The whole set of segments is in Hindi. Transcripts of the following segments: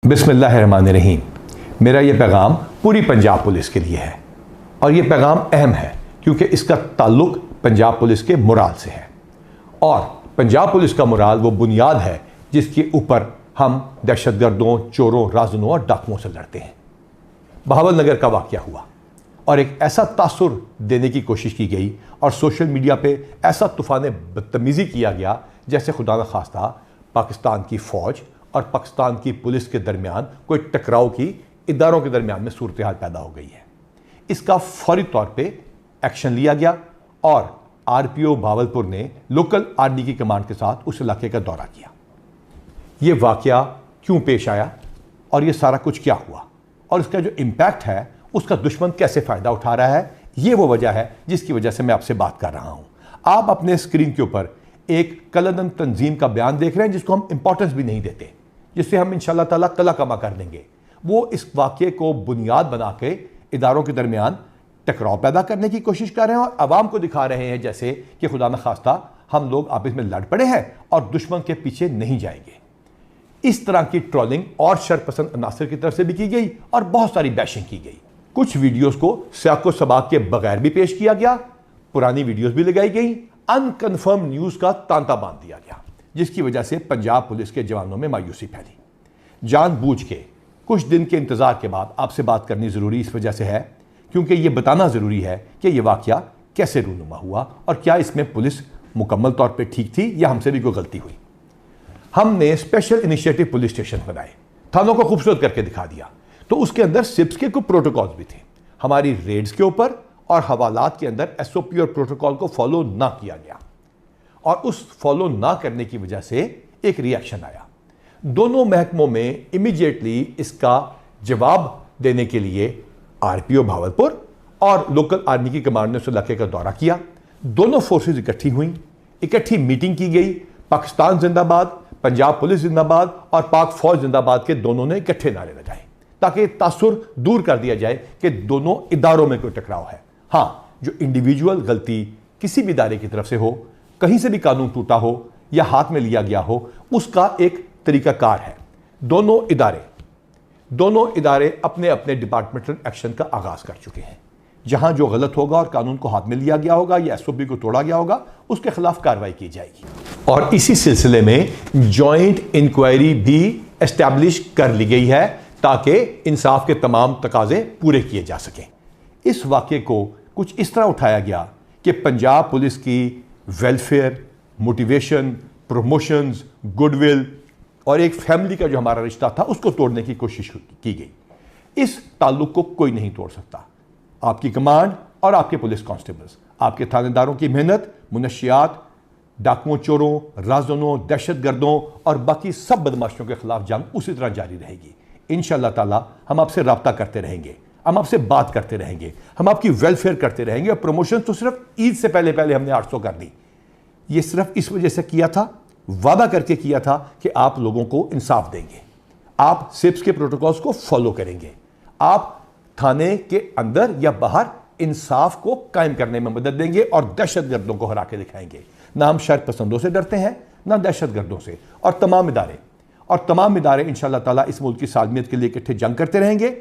बिस्मिल्लाहिर्रहमानिर्रहीम। मेरा ये पैगाम पूरी पंजाब पुलिस के लिए है और ये पैगाम अहम है क्योंकि इसका ताल्लुक पंजाब पुलिस के मोराल से है और पंजाब पुलिस का मोराल वो बुनियाद है जिसके ऊपर हम दहशतगर्दों, चोरों, राज़नों और डाकुओं से लड़ते हैं। बहावल नगर का वाक़या हुआ और एक ऐसा तासुर देने की कोशिश की गई और सोशल मीडिया पे ऐसा तूफ़ान बदतमीज़ी किया गया जैसे खुदा न खास्ता पाकिस्तान की फ़ौज और पाकिस्तान की पुलिस के दरमियान कोई टकराव की इदारों के दरमियान में सूरत हाल पैदा हो गई है। इसका फौरी तौर पे एक्शन लिया गया और आरपीओ भावलपुर ने लोकल आर्मी की कमांड के साथ उस इलाके का दौरा किया। ये वाक़या क्यों पेश आया और ये सारा कुछ क्या हुआ और इसका जो इम्पैक्ट है उसका दुश्मन कैसे फ़ायदा उठा रहा है, ये वो वजह है जिसकी वजह से मैं आपसे बात कर रहा हूँ। आप अपने स्क्रीन के ऊपर एक कलदम तंजीम का बयान देख रहे हैं जिसको हम इंपॉर्टेंस भी नहीं देते, जिससे हम इंशाल्लाह ताला कला कमा कर देंगे। वो इस वाक़े को बुनियाद बना के इदारों के दरमियान टकराव पैदा करने की कोशिश कर रहे हैं और आवाम को दिखा रहे हैं जैसे कि खुदा न खास्ता हम लोग आपस में लड़ पड़े हैं और दुश्मन के पीछे नहीं जाएंगे। इस तरह की ट्रोलिंग और शरपसंद अनासर की तरफ से भी की गई और बहुत सारी बैशिंग की गई। कुछ वीडियोस को सियाको सबाक के बगैर भी पेश किया गया, पुरानी वीडियोस भी लगाई गई, अनकन्फर्म न्यूज़ का तांता बांध दिया गया, जिसकी वजह से पंजाब पुलिस के जवानों में मायूसी फैली। जानबूझ के कुछ दिन के इंतजार के बाद आपसे बात करनी ज़रूरी इस वजह से है क्योंकि ये बताना ज़रूरी है कि यह वाक़या कैसे रूनुमा हुआ और क्या इसमें पुलिस मुकम्मल तौर पे ठीक थी या हमसे भी कोई गलती हुई। हमने स्पेशल इनिशिएटिव पुलिस स्टेशन बनाए, थानों को खूबसूरत करके दिखा दिया, तो उसके अंदर सिप्स के कुछ प्रोटोकॉल्स भी थे। हमारी रेड्स के ऊपर और हवालात के अंदर एसओपी और प्रोटोकॉल को फॉलो ना किया गया और उस फॉलो ना करने की वजह से एक रिएक्शन आया। दोनों महकमों में इमीडिएटली इसका जवाब देने के लिए आरपीओ भावलपुर और लोकल आर्मी की कमांड ने उस इलाके का दौरा किया। दोनों फोर्सेज इकट्ठी हुई, इकट्ठी मीटिंग की गई। पाकिस्तान जिंदाबाद, पंजाब पुलिस जिंदाबाद और पाक फौज जिंदाबाद के दोनों ने इकट्ठे नारे लगाए ताकि तासुर दूर कर दिया जाए कि दोनों इदारों में कोई टकराव है। हाँ, जो इंडिविजुअल गलती किसी भी इदारे की तरफ से हो, कहीं से भी कानून टूटा हो या हाथ में लिया गया हो, उसका एक तरीकाकार है। दोनों इदारे अपने अपने डिपार्टमेंटल एक्शन का आगाज कर चुके हैं। जहां जो गलत होगा और कानून को हाथ में लिया गया होगा या एसओपी को तोड़ा गया होगा, उसके खिलाफ कार्रवाई की जाएगी और इसी सिलसिले में जॉइंट इंक्वायरी भी एस्टैब्लिश कर ली गई है ताकि इंसाफ के तमाम तकाजे पूरे किए जा सकें। इस वाक़े को कुछ इस तरह उठाया गया कि पंजाब पुलिस की वेलफेयर, मोटिवेशन, प्रमोशंस, गुडविल और एक फैमिली का जो हमारा रिश्ता था उसको तोड़ने की कोशिश की गई। इस ताल्लुक को कोई नहीं तोड़ सकता। आपकी कमांड और आपके पुलिस कांस्टेबल्स, आपके थानेदारों की मेहनत मुनशियात, डाकुओं, चोरों, राज़नों, दहशतगर्दों और बाकी सब बदमाशों के खिलाफ जंग उसी तरह जारी रहेगी। इंशाअल्लाह ताला हम आपसे रब्ता करते रहेंगे, हम आपसे बात करते रहेंगे, हम आपकी वेलफेयर करते रहेंगे। और प्रमोशन तो सिर्फ ईद से पहले पहले हमने 800 कर दी। ये सिर्फ इस वजह से किया था, वादा करके किया था कि आप लोगों को इंसाफ देंगे, आप सिप्स के प्रोटोकॉल्स को फॉलो करेंगे, आप थाने के अंदर या बाहर इंसाफ को कायम करने में मदद देंगे और दहशतगर्दों को हरा के दिखाएंगे। ना हम शर पसंदों से डरते हैं, ना दहशतगर्दों से। और तमाम इदारे इंशाअल्लाह ताला इस मुल्क की सालमियत के लिए इकट्ठे जंग करते रहेंगे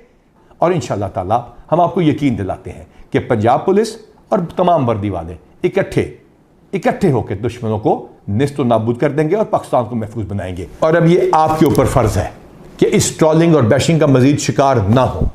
और इंशाअल्लाह ताला हम आपको यकीन दिलाते हैं कि पंजाब पुलिस और तमाम वर्दी वाले इकट्ठे होकर दुश्मनों को निस्त व नाबूद कर देंगे और पाकिस्तान को महफूज बनाएंगे। और अब ये आपके ऊपर फर्ज है कि इस ट्रोलिंग और बैशिंग का मजीद शिकार ना हो।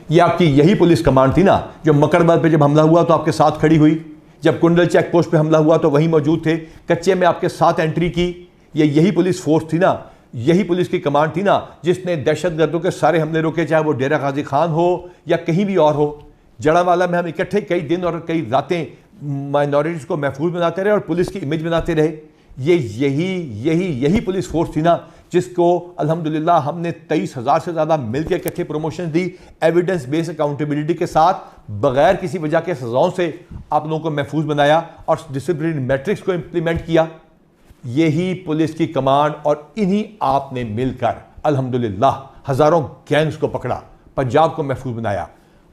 ये आपकी यही पुलिस कमांड थी ना जो मकरबाद पे जब हमला हुआ तो आपके साथ खड़ी हुई, जब कुंडल चेक पोस्ट पे हमला हुआ तो वहीं मौजूद थे, कच्चे में आपके साथ एंट्री की। ये यही पुलिस फोर्स थी ना, यही पुलिस की कमांड थी ना जिसने दहशतगर्दों के सारे हमले रोके, चाहे वो डेरा गाजी खान हो या कहीं भी और हो। जड़ावाला में हम इकट्ठे कई दिन और कई रातें माइनॉरिटीज़ को महफूज बनाते रहे और पुलिस की इमेज बनाते रहे। ये यही पुलिस फोर्स थी ना जिसको अल्हम्दुलिल्लाह हमने 23,000 से ज़्यादा मिलकर इकट्ठे प्रमोशन दी, एविडेंस बेस्ड अकाउंटेबिलिटी के साथ, बगैर किसी वजह के सजाओं से आप लोगों को महफूज बनाया और डिसिप्लिन मैट्रिक्स को इम्प्लीमेंट किया। यही पुलिस की कमांड और इन्हीं आपने मिलकर अल्हम्दुलिल्लाह हज़ारों गैंग्स को पकड़ा, पंजाब को महफूज बनाया।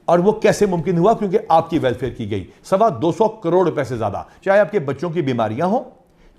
और वो कैसे मुमकिन हुआ? क्योंकि आपकी वेलफेयर की गई। 225 करोड़ रुपए से ज़्यादा, चाहे आपके बच्चों की बीमारियां हों,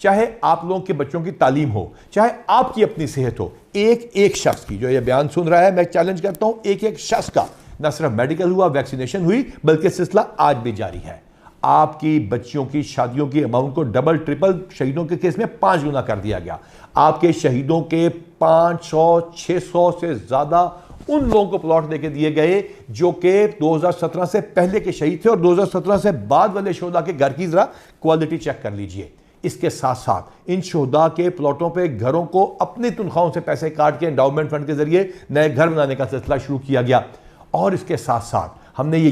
चाहे आप लोगों के बच्चों की तालीम हो, चाहे आपकी अपनी सेहत हो, एक एक शख्स की, जो ये बयान सुन रहा है, मैं चैलेंज करता हूं, एक एक शख्स का न सिर्फ मेडिकल हुआ, वैक्सीनेशन हुई, बल्कि सिलसिला आज भी जारी है। आपकी बच्चियों की शादियों की अमाउंट को डबल ट्रिपल, शहीदों के केस में 5 गुना कर दिया गया। आपके शहीदों के 500-600 से ज्यादा उन लोगों को प्लॉट देके दिए गए जो कि 2017 से पहले के शहीद थे, और 2017 से बाद वाले शोधा के घर की जरा क्वालिटी चेक कर लीजिए। इसके साथ साथ इन शोधा के प्लॉटों पे घरों को अपनी तनख्वाहों से पैसे काट के एंडाउमेंट फंड के जरिए नए घर बनाने का सिलसिला शुरू किया गया। और इसके साथ साथ हमने ये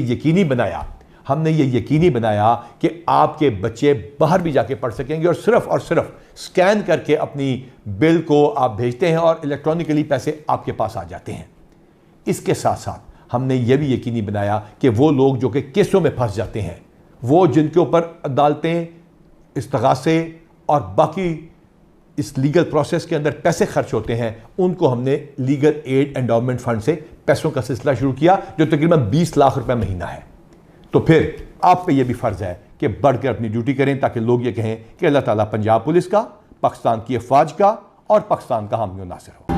यकीनी बनाया कि आपके बच्चे बाहर भी जाके पढ़ सकेंगे, और सिर्फ स्कैन करके अपनी बिल को आप भेजते हैं और इलेक्ट्रॉनिकली पैसे आपके पास आ जाते हैं। इसके साथ साथ हमने यह भी यकीनी बनाया कि वो लोग जो कि केसों में फंस जाते हैं, वो जिनके ऊपर अदालतें, इस्तगासे और बाकी इस लीगल प्रोसेस के अंदर पैसे खर्च होते हैं, उनको हमने लीगल एड एंडाउमेंट फंड से पैसों का सिलसिला शुरू किया, जो तकरीबन 20 लाख रुपए महीना है। तो फिर आप पे यह भी फर्ज है कि बढ़कर अपनी ड्यूटी करें, ताकि लोग ये कहें कि अल्लाह ताला पंजाब पुलिस का, पाकिस्तान की अफवाज का और पाकिस्तान का हामी और नासिर हो।